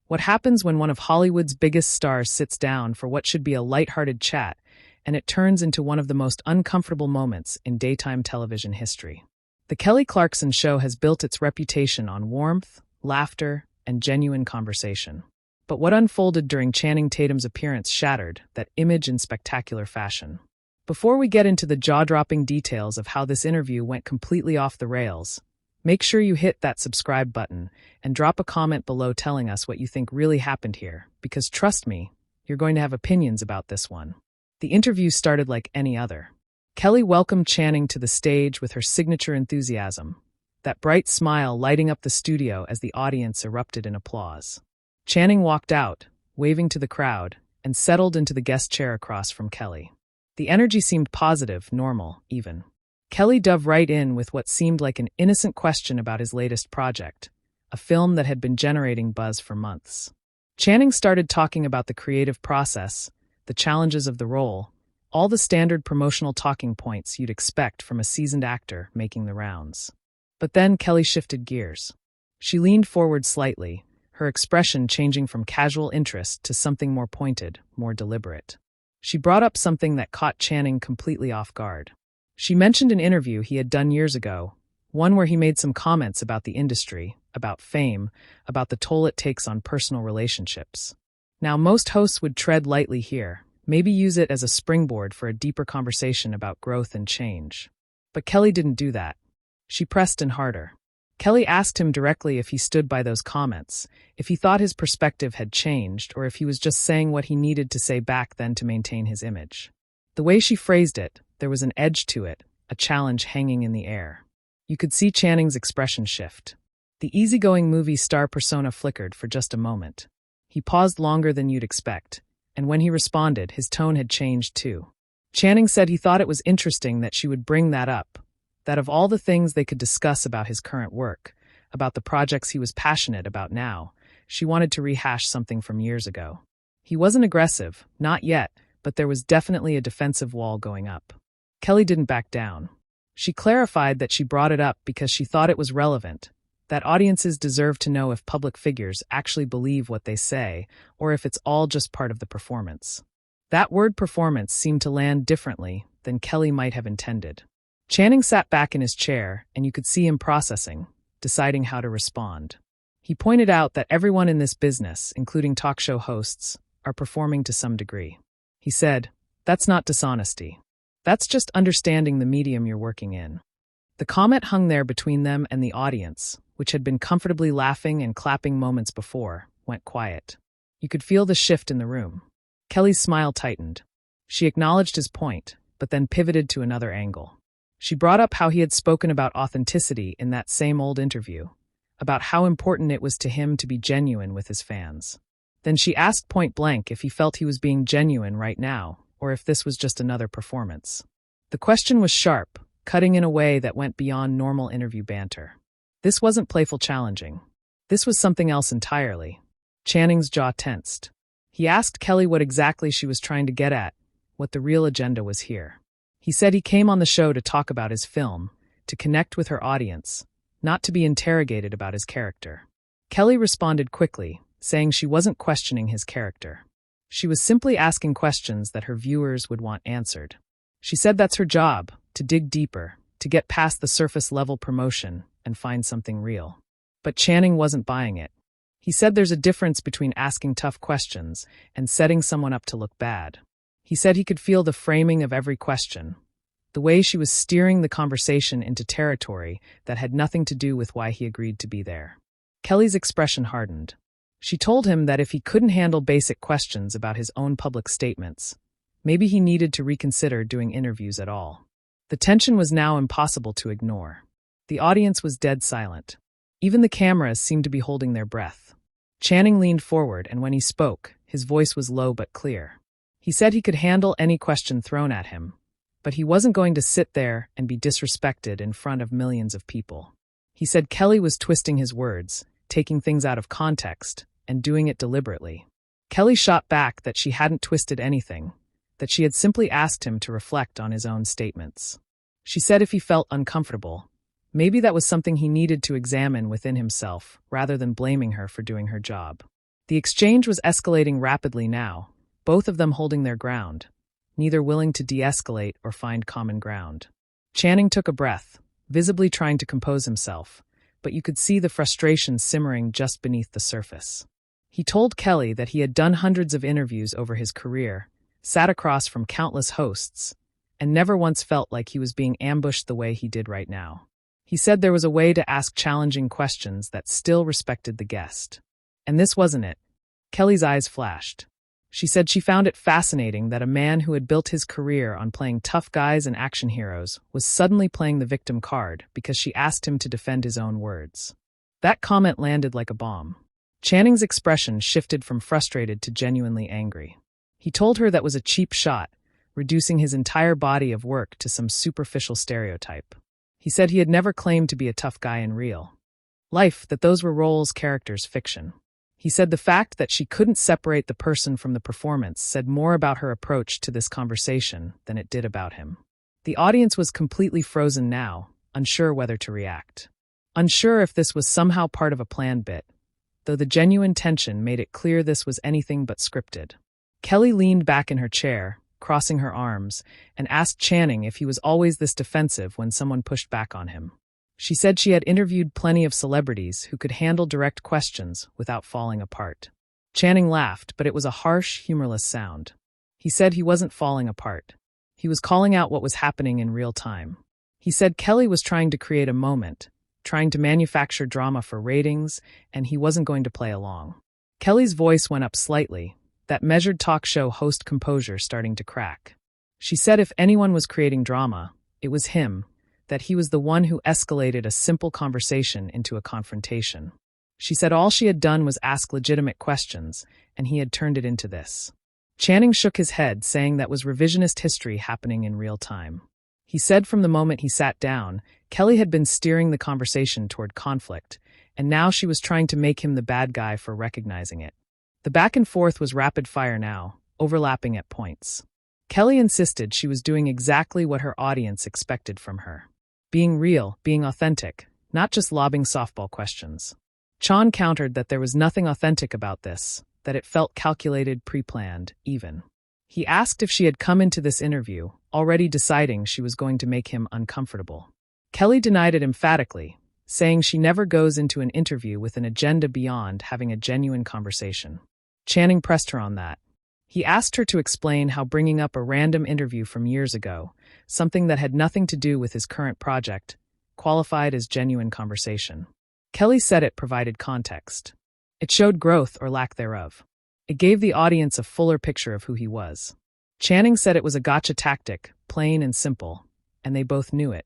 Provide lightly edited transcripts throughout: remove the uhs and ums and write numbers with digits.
What happens when one of Hollywood's biggest stars sits down for what should be a lighthearted chat, and it turns into one of the most uncomfortable moments in daytime television history? The Kelly Clarkson Show has built its reputation on warmth, laughter, and genuine conversation. But what unfolded during Channing Tatum's appearance shattered that image in spectacular fashion. Before we get into the jaw-dropping details of how this interview went completely off the rails, make sure you hit that subscribe button and drop a comment below telling us what you think really happened here, because trust me, you're going to have opinions about this one. The interview started like any other. Kelly welcomed Channing to the stage with her signature enthusiasm, that bright smile lighting up the studio as the audience erupted in applause. Channing walked out, waving to the crowd, and settled into the guest chair across from Kelly. The energy seemed positive, normal, even. Kelly dove right in with what seemed like an innocent question about his latest project, a film that had been generating buzz for months. Channing started talking about the creative process, the challenges of the role, all the standard promotional talking points you'd expect from a seasoned actor making the rounds. But then Kelly shifted gears. She leaned forward slightly, her expression changing from casual interest to something more pointed, more deliberate. She brought up something that caught Channing completely off guard. She mentioned an interview he had done years ago, one where he made some comments about the industry, about fame, about the toll it takes on personal relationships. Now, most hosts would tread lightly here, maybe use it as a springboard for a deeper conversation about growth and change. But Kelly didn't do that. She pressed in harder. Kelly asked him directly if he stood by those comments, if he thought his perspective had changed, or if he was just saying what he needed to say back then to maintain his image. The way she phrased it, there was an edge to it, a challenge hanging in the air. You could see Channing's expression shift. The easygoing movie star persona flickered for just a moment. He paused longer than you'd expect, and when he responded, his tone had changed too. Channing said he thought it was interesting that she would bring that up, that of all the things they could discuss about his current work, about the projects he was passionate about now, she wanted to rehash something from years ago. He wasn't aggressive, not yet, but there was definitely a defensive wall going up. Kelly didn't back down. She clarified that she brought it up because she thought it was relevant, that audiences deserve to know if public figures actually believe what they say, or if it's all just part of the performance. That word performance seemed to land differently than Kelly might have intended. Channing sat back in his chair, and you could see him processing, deciding how to respond. He pointed out that everyone in this business, including talk show hosts, are performing to some degree. He said, "That's not dishonesty. That's just understanding the medium you're working in." The comment hung there between them and the audience, which had been comfortably laughing and clapping moments before, went quiet. You could feel the shift in the room. Kelly's smile tightened. She acknowledged his point, but then pivoted to another angle. She brought up how he had spoken about authenticity in that same old interview, about how important it was to him to be genuine with his fans. Then she asked point blank if he felt he was being genuine right now, or if this was just another performance. The question was sharp, cutting in a way that went beyond normal interview banter. This wasn't playful challenging. This was something else entirely. Channing's jaw tensed. He asked Kelly what exactly she was trying to get at, what the real agenda was here. He said he came on the show to talk about his film, to connect with her audience, not to be interrogated about his character. Kelly responded quickly, saying she wasn't questioning his character. She was simply asking questions that her viewers would want answered. She said that's her job, to dig deeper, to get past the surface-level promotion and find something real. But Channing wasn't buying it. He said there's a difference between asking tough questions and setting someone up to look bad. He said he could feel the framing of every question, the way she was steering the conversation into territory that had nothing to do with why he agreed to be there. Kelly's expression hardened. She told him that if he couldn't handle basic questions about his own public statements, maybe he needed to reconsider doing interviews at all. The tension was now impossible to ignore. The audience was dead silent. Even the cameras seemed to be holding their breath. Channing leaned forward, and when he spoke, his voice was low but clear. He said he could handle any question thrown at him, but he wasn't going to sit there and be disrespected in front of millions of people. He said Kelly was twisting his words, taking things out of context, and doing it deliberately. Kelly shot back that she hadn't twisted anything, that she had simply asked him to reflect on his own statements. She said if he felt uncomfortable, maybe that was something he needed to examine within himself, rather than blaming her for doing her job. The exchange was escalating rapidly now, both of them holding their ground, neither willing to de-escalate or find common ground. Channing took a breath, visibly trying to compose himself, but you could see the frustration simmering just beneath the surface. He told Kelly that he had done hundreds of interviews over his career, sat across from countless hosts, and never once felt like he was being ambushed the way he did right now. He said there was a way to ask challenging questions that still respected the guest. And this wasn't it. Kelly's eyes flashed. She said she found it fascinating that a man who had built his career on playing tough guys and action heroes was suddenly playing the victim card because she asked him to defend his own words. That comment landed like a bomb. Channing's expression shifted from frustrated to genuinely angry. He told her that was a cheap shot, reducing his entire body of work to some superficial stereotype. He said he had never claimed to be a tough guy in real life, that those were roles, characters, fiction. He said the fact that she couldn't separate the person from the performance said more about her approach to this conversation than it did about him. The audience was completely frozen now, unsure whether to react. Unsure if this was somehow part of a planned bit, though the genuine tension made it clear this was anything but scripted. Kelly leaned back in her chair, crossing her arms, and asked Channing if he was always this defensive when someone pushed back on him. She said she had interviewed plenty of celebrities who could handle direct questions without falling apart. Channing laughed, but it was a harsh, humorless sound. He said he wasn't falling apart. He was calling out what was happening in real time. He said Kelly was trying to create a moment, trying to manufacture drama for ratings, and he wasn't going to play along. Kelly's voice went up slightly, that measured talk show host composure starting to crack. She said if anyone was creating drama, it was him, that he was the one who escalated a simple conversation into a confrontation. She said all she had done was ask legitimate questions, and he had turned it into this. Channing shook his head, saying that was revisionist history happening in real time. He said from the moment he sat down, Kelly had been steering the conversation toward conflict, and now she was trying to make him the bad guy for recognizing it. The back and forth was rapid fire now, overlapping at points. Kelly insisted she was doing exactly what her audience expected from her. Being real, being authentic, not just lobbing softball questions. Chan countered that there was nothing authentic about this, that it felt calculated, pre-planned, even. He asked if she had come into this interview, already deciding she was going to make him uncomfortable. Kelly denied it emphatically, saying she never goes into an interview with an agenda beyond having a genuine conversation. Channing pressed her on that. He asked her to explain how bringing up a random interview from years ago, something that had nothing to do with his current project, qualified as genuine conversation. Kelly said it provided context. It showed growth or lack thereof. It gave the audience a fuller picture of who he was. Channing said it was a gotcha tactic, plain and simple, and they both knew it.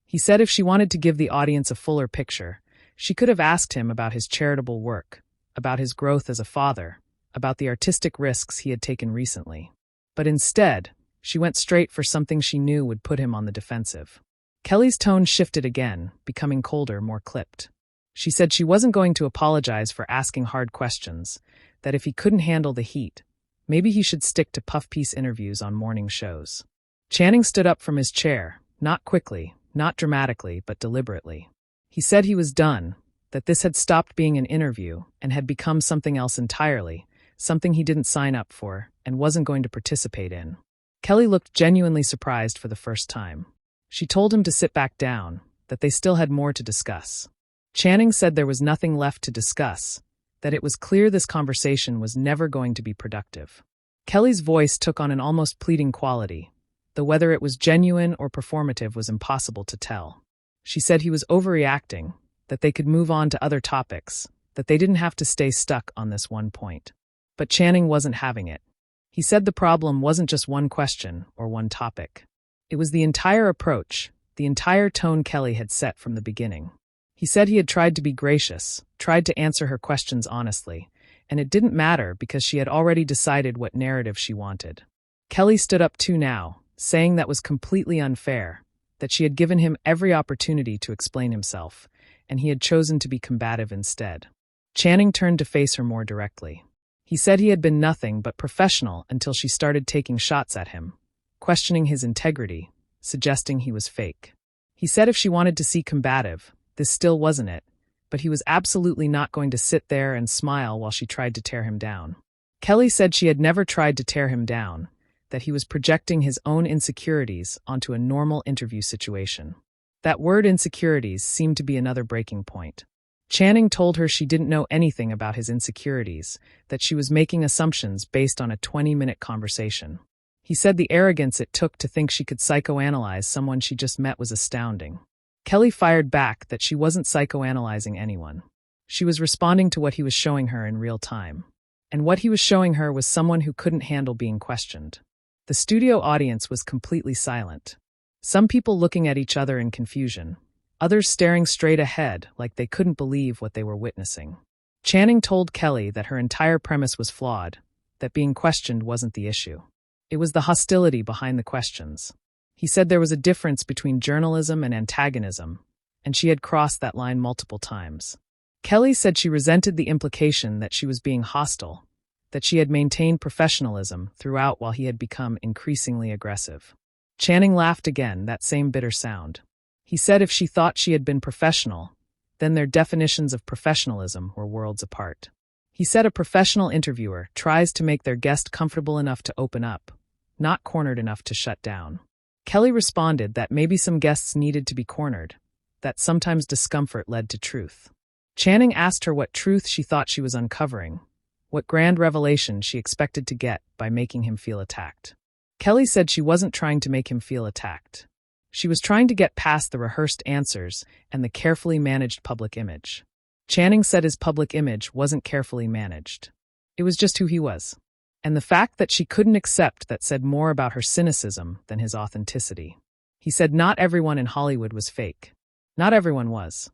He said if she wanted to give the audience a fuller picture, she could have asked him about his charitable work, about his growth as a father, about the artistic risks he had taken recently. But instead, she went straight for something she knew would put him on the defensive. Kelly's tone shifted again, becoming colder, more clipped. She said she wasn't going to apologize for asking hard questions, that if he couldn't handle the heat, maybe he should stick to puff-piece interviews on morning shows. Channing stood up from his chair, not quickly, not dramatically, but deliberately. He said he was done, that this had stopped being an interview and had become something else entirely, something he didn't sign up for and wasn't going to participate in. Kelly looked genuinely surprised for the first time. She told him to sit back down, that they still had more to discuss. Channing said there was nothing left to discuss, that it was clear this conversation was never going to be productive. Kelly's voice took on an almost pleading quality, though whether it was genuine or performative was impossible to tell. She said he was overreacting, that they could move on to other topics, that they didn't have to stay stuck on this one point. But Channing wasn't having it. He said the problem wasn't just one question or one topic. It was the entire approach, the entire tone Kelly had set from the beginning. He said he had tried to be gracious, tried to answer her questions honestly, and it didn't matter because she had already decided what narrative she wanted. Kelly stood up too now, saying that was completely unfair, that she had given him every opportunity to explain himself, and he had chosen to be combative instead. Channing turned to face her more directly. He said he had been nothing but professional until she started taking shots at him, questioning his integrity, suggesting he was fake. He said if she wanted to see combative, this still wasn't it, but he was absolutely not going to sit there and smile while she tried to tear him down. Kelly said she had never tried to tear him down, that he was projecting his own insecurities onto a normal interview situation. That word insecurities seemed to be another breaking point. Channing told her she didn't know anything about his insecurities, that she was making assumptions based on a 20-minute conversation. He said the arrogance it took to think she could psychoanalyze someone she just met was astounding. Kelly fired back that she wasn't psychoanalyzing anyone. She was responding to what he was showing her in real time. And what he was showing her was someone who couldn't handle being questioned. The studio audience was completely silent. Some people looking at each other in confusion, others staring straight ahead like they couldn't believe what they were witnessing. Channing told Kelly that her entire premise was flawed, that being questioned wasn't the issue. It was the hostility behind the questions. He said there was a difference between journalism and antagonism, and she had crossed that line multiple times. Kelly said she resented the implication that she was being hostile, that she had maintained professionalism throughout while he had become increasingly aggressive. Channing laughed again, that same bitter sound. He said if she thought she had been professional, then their definitions of professionalism were worlds apart. He said a professional interviewer tries to make their guest comfortable enough to open up, not cornered enough to shut down. Kelly responded that maybe some guests needed to be cornered, that sometimes discomfort led to truth. Channing asked her what truth she thought she was uncovering, what grand revelation she expected to get by making him feel attacked. Kelly said she wasn't trying to make him feel attacked. She was trying to get past the rehearsed answers and the carefully managed public image. Channing said his public image wasn't carefully managed. It was just who he was. And the fact that she couldn't accept that said more about her cynicism than his authenticity. He said not everyone in Hollywood was fake. Not everyone was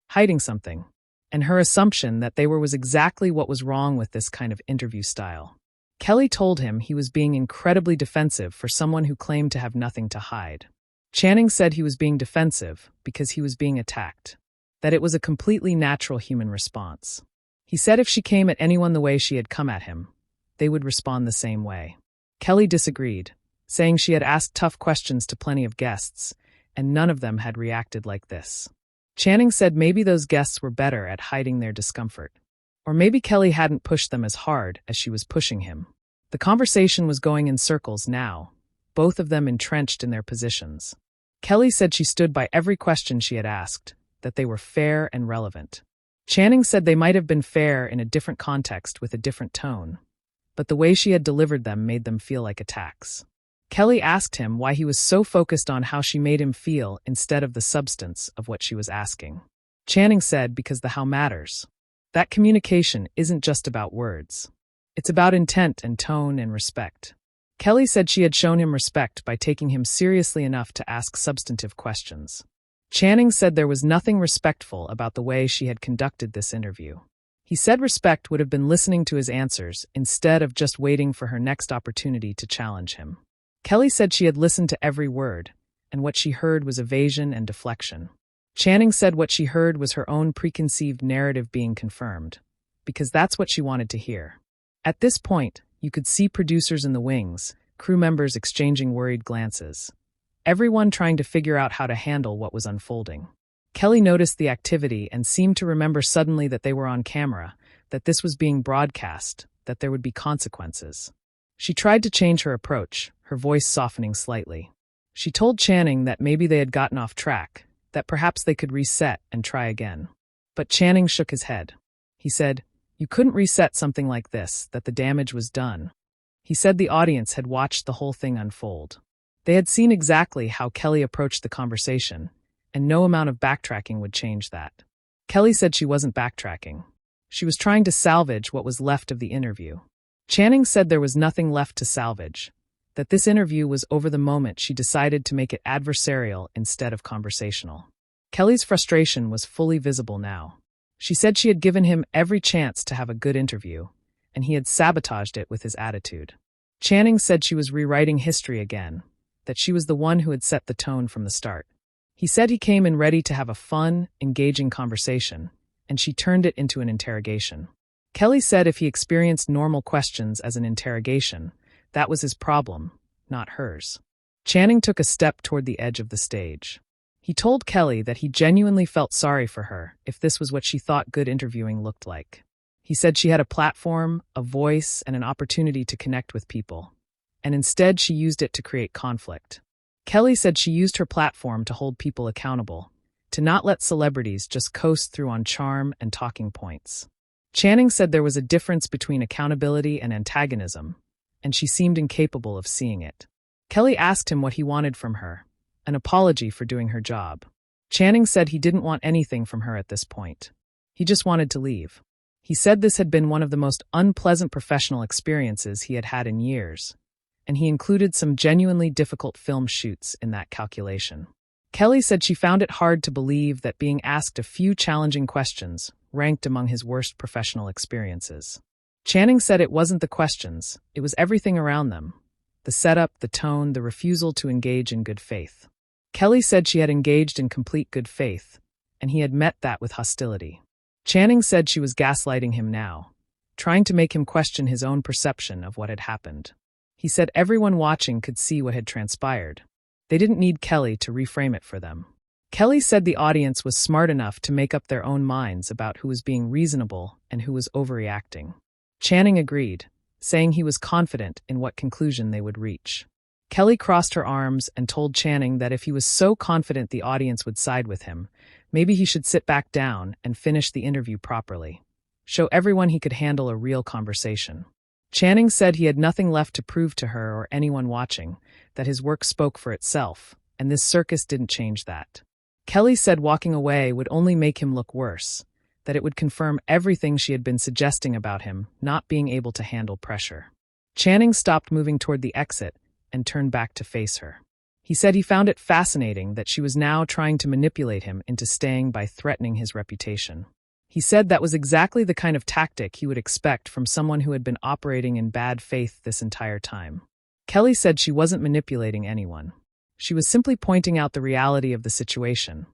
hiding something. And her assumption that they were was exactly what was wrong with this kind of interview style. Kelly told him he was being incredibly defensive for someone who claimed to have nothing to hide. Channing said he was being defensive because he was being attacked, that it was a completely natural human response. He said if she came at anyone the way she had come at him, they would respond the same way. Kelly disagreed, saying she had asked tough questions to plenty of guests, and none of them had reacted like this. Channing said maybe those guests were better at hiding their discomfort. Or maybe Kelly hadn't pushed them as hard as she was pushing him. The conversation was going in circles now, both of them entrenched in their positions. Kelly said she stood by every question she had asked, that they were fair and relevant. Channing said they might have been fair in a different context with a different tone, but the way she had delivered them made them feel like attacks. Kelly asked him why he was so focused on how she made him feel instead of the substance of what she was asking. Channing said because the how matters. That communication isn't just about words. It's about intent and tone and respect. Kelly said she had shown him respect by taking him seriously enough to ask substantive questions. Channing said there was nothing respectful about the way she had conducted this interview. He said respect would have been listening to his answers instead of just waiting for her next opportunity to challenge him. Kelly said she had listened to every word, and what she heard was evasion and deflection. Channing said what she heard was her own preconceived narrative being confirmed, because that's what she wanted to hear. At this point, you could see producers in the wings, crew members exchanging worried glances, everyone trying to figure out how to handle what was unfolding. Kelly noticed the activity and seemed to remember suddenly that they were on camera, that this was being broadcast, that there would be consequences. She tried to change her approach, her voice softening slightly. She told Channing that maybe they had gotten off track, that perhaps they could reset and try again. But Channing shook his head. He said, "You couldn't reset something like this, that the damage was done." He said the audience had watched the whole thing unfold. They had seen exactly how Kelly approached the conversation, and no amount of backtracking would change that. Kelly said she wasn't backtracking. She was trying to salvage what was left of the interview. Channing said there was nothing left to salvage, that this interview was over the moment she decided to make it adversarial instead of conversational. Kelly's frustration was fully visible now. She said she had given him every chance to have a good interview, and he had sabotaged it with his attitude. Channing said she was rewriting history again, that she was the one who had set the tone from the start. He said he came in ready to have a fun, engaging conversation, and she turned it into an interrogation. Kelly said if he experienced normal questions as an interrogation, that was his problem, not hers. Channing took a step toward the edge of the stage. He told Kelly that he genuinely felt sorry for her if this was what she thought good interviewing looked like. He said she had a platform, a voice, and an opportunity to connect with people, and instead she used it to create conflict. Kelly said she used her platform to hold people accountable, to not let celebrities just coast through on charm and talking points. Channing said there was a difference between accountability and antagonism, and she seemed incapable of seeing it. Kelly asked him what he wanted from her, an apology for doing her job. Channing said he didn't want anything from her at this point. He just wanted to leave. He said this had been one of the most unpleasant professional experiences he had had in years, and he included some genuinely difficult film shoots in that calculation. Kelly said she found it hard to believe that being asked a few challenging questions ranked among his worst professional experiences. Channing said it wasn't the questions, it was everything around them. The setup, the tone, the refusal to engage in good faith. Kelly said she had engaged in complete good faith, and he had met that with hostility. Channing said she was gaslighting him now, trying to make him question his own perception of what had happened. He said everyone watching could see what had transpired. They didn't need Kelly to reframe it for them. Kelly said the audience was smart enough to make up their own minds about who was being reasonable and who was overreacting. Channing agreed, saying he was confident in what conclusion they would reach. Kelly crossed her arms and told Channing that if he was so confident the audience would side with him, maybe he should sit back down and finish the interview properly. Show everyone he could handle a real conversation. Channing said he had nothing left to prove to her or anyone watching, that his work spoke for itself, and this circus didn't change that. Kelly said walking away would only make him look worse, that it would confirm everything she had been suggesting about him not being able to handle pressure. Channing stopped moving toward the exit and turned back to face her. He said he found it fascinating that she was now trying to manipulate him into staying by threatening his reputation. He said that was exactly the kind of tactic he would expect from someone who had been operating in bad faith this entire time. Kelly said she wasn't manipulating anyone. She was simply pointing out the reality of the situation,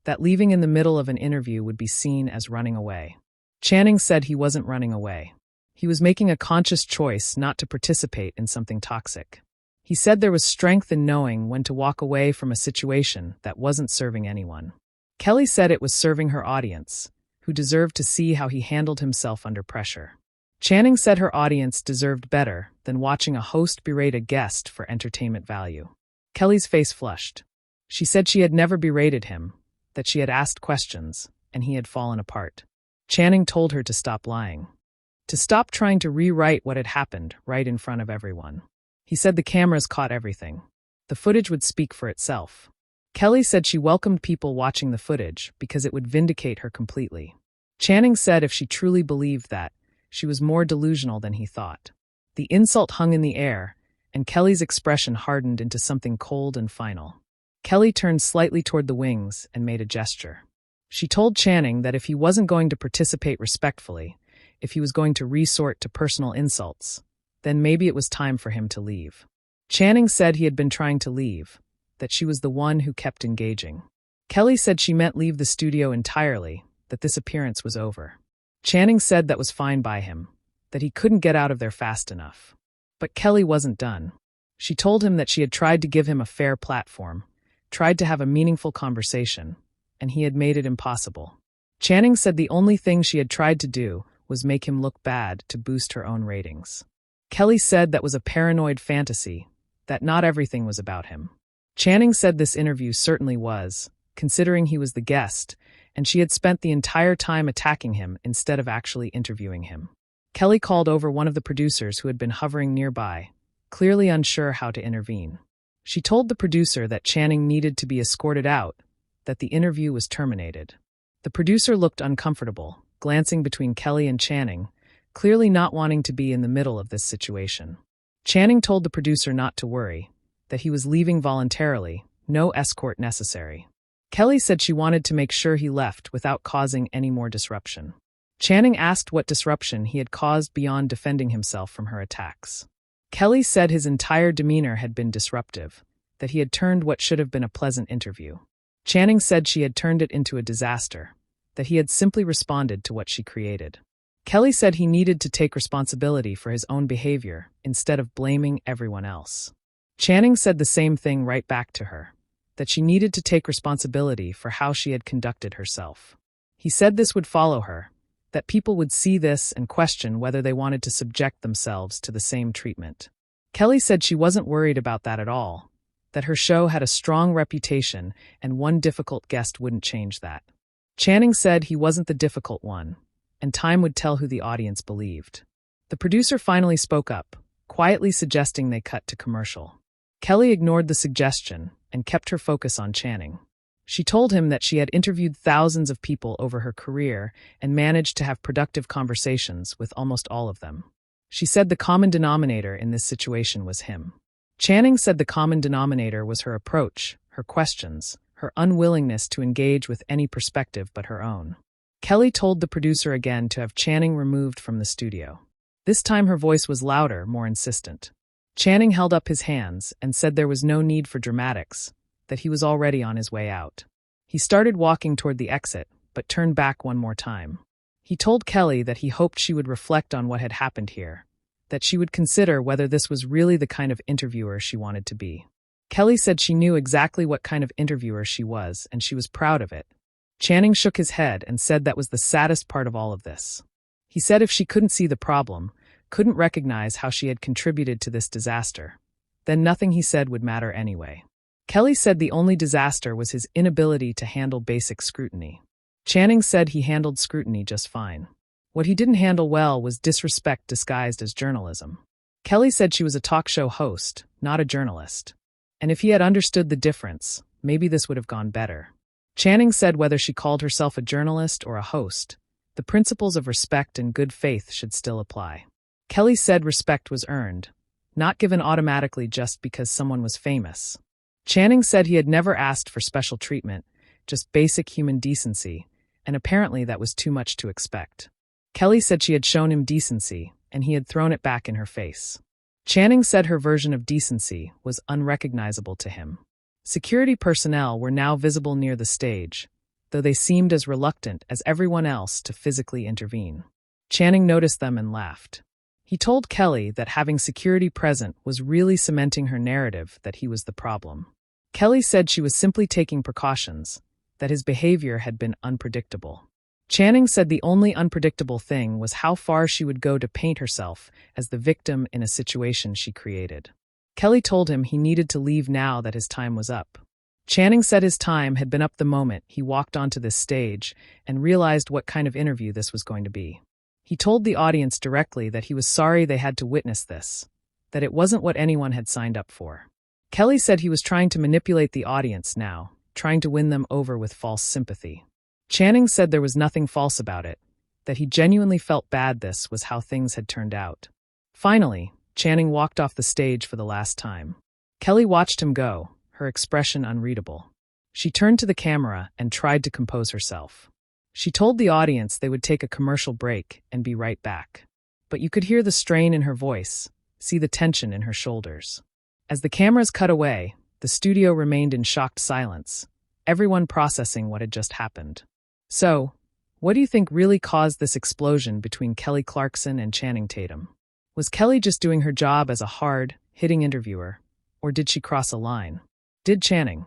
that leaving in the middle of an interview would be seen as running away. Channing said he wasn't running away. He was making a conscious choice not to participate in something toxic. He said there was strength in knowing when to walk away from a situation that wasn't serving anyone. Kelly said it was serving her audience, who deserved to see how he handled himself under pressure. Channing said her audience deserved better than watching a host berate a guest for entertainment value. Kelly's face flushed. She said she had never berated him, that she had asked questions, and he had fallen apart. Channing told her to stop lying, to stop trying to rewrite what had happened right in front of everyone. He said the cameras caught everything. The footage would speak for itself. Kelly said she welcomed people watching the footage because it would vindicate her completely. Channing said if she truly believed that, she was more delusional than he thought. The insult hung in the air, and Kelly's expression hardened into something cold and final. Kelly turned slightly toward the wings and made a gesture. She told Channing that if he wasn't going to participate respectfully, if he was going to resort to personal insults, then maybe it was time for him to leave. Channing said he had been trying to leave, that she was the one who kept engaging. Kelly said she meant leave the studio entirely, that this appearance was over. Channing said that was fine by him, that he couldn't get out of there fast enough. But Kelly wasn't done. She told him that she had tried to give him a fair platform, tried to have a meaningful conversation, and he had made it impossible. Channing said the only thing she had tried to do was make him look bad to boost her own ratings. Kelly said that was a paranoid fantasy, that not everything was about him. Channing said this interview certainly was, considering he was the guest, and she had spent the entire time attacking him instead of actually interviewing him. Kelly called over one of the producers who had been hovering nearby, clearly unsure how to intervene. She told the producer that Channing needed to be escorted out, that the interview was terminated. The producer looked uncomfortable, glancing between Kelly and Channing, clearly not wanting to be in the middle of this situation. Channing told the producer not to worry, that he was leaving voluntarily, no escort necessary. Kelly said she wanted to make sure he left without causing any more disruption. Channing asked what disruption he had caused beyond defending himself from her attacks. Kelly said his entire demeanor had been disruptive, that he had turned what should have been a pleasant interview. Channing said she had turned it into a disaster, that he had simply responded to what she created. Kelly said he needed to take responsibility for his own behavior instead of blaming everyone else. Channing said the same thing right back to her, that she needed to take responsibility for how she had conducted herself. He said this would follow her, that people would see this and question whether they wanted to subject themselves to the same treatment. Kelly said she wasn't worried about that at all, that her show had a strong reputation and one difficult guest wouldn't change that. Channing said he wasn't the difficult one, and time would tell who the audience believed. The producer finally spoke up, quietly suggesting they cut to commercial. Kelly ignored the suggestion and kept her focus on Channing. She told him that she had interviewed thousands of people over her career and managed to have productive conversations with almost all of them. She said the common denominator in this situation was him. Channing said the common denominator was her approach, her questions, her unwillingness to engage with any perspective but her own. Kelly told the producer again to have Channing removed from the studio. This time her voice was louder, more insistent. Channing held up his hands and said there was no need for dramatics, that he was already on his way out. He started walking toward the exit, but turned back one more time. He told Kelly that he hoped she would reflect on what had happened here, that she would consider whether this was really the kind of interviewer she wanted to be. Kelly said she knew exactly what kind of interviewer she was, and she was proud of it. Channing shook his head and said that was the saddest part of all of this. He said if she couldn't see the problem, couldn't recognize how she had contributed to this disaster, then nothing he said would matter anyway. Kelly said the only disaster was his inability to handle basic scrutiny. Channing said he handled scrutiny just fine. What he didn't handle well was disrespect disguised as journalism. Kelly said she was a talk show host, not a journalist. And if he had understood the difference, maybe this would have gone better. Channing said whether she called herself a journalist or a host, the principles of respect and good faith should still apply. Kelly said respect was earned, not given automatically just because someone was famous. Channing said he had never asked for special treatment, just basic human decency, and apparently that was too much to expect. Kelly said she had shown him decency, and he had thrown it back in her face. Channing said her version of decency was unrecognizable to him. Security personnel were now visible near the stage, though they seemed as reluctant as everyone else to physically intervene. Channing noticed them and laughed. He told Kelly that having security present was really cementing her narrative that he was the problem. Kelly said she was simply taking precautions, that his behavior had been unpredictable. Channing said the only unpredictable thing was how far she would go to paint herself as the victim in a situation she created. Kelly told him he needed to leave now that his time was up. Channing said his time had been up the moment he walked onto this stage and realized what kind of interview this was going to be. He told the audience directly that he was sorry they had to witness this, that it wasn't what anyone had signed up for. Kelly said he was trying to manipulate the audience now, trying to win them over with false sympathy. Channing said there was nothing false about it, that he genuinely felt bad this was how things had turned out. Finally, Channing walked off the stage for the last time. Kelly watched him go, her expression unreadable. She turned to the camera and tried to compose herself. She told the audience they would take a commercial break and be right back. But you could hear the strain in her voice, see the tension in her shoulders. As the cameras cut away, the studio remained in shocked silence, everyone processing what had just happened. So, what do you think really caused this explosion between Kelly Clarkson and Channing Tatum? Was Kelly just doing her job as a hard-hitting interviewer, or did she cross a line? Did Channing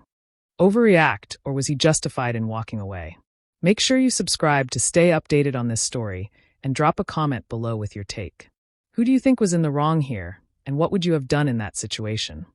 overreact, or was he justified in walking away? Make sure you subscribe to stay updated on this story and drop a comment below with your take. Who do you think was in the wrong here, and what would you have done in that situation?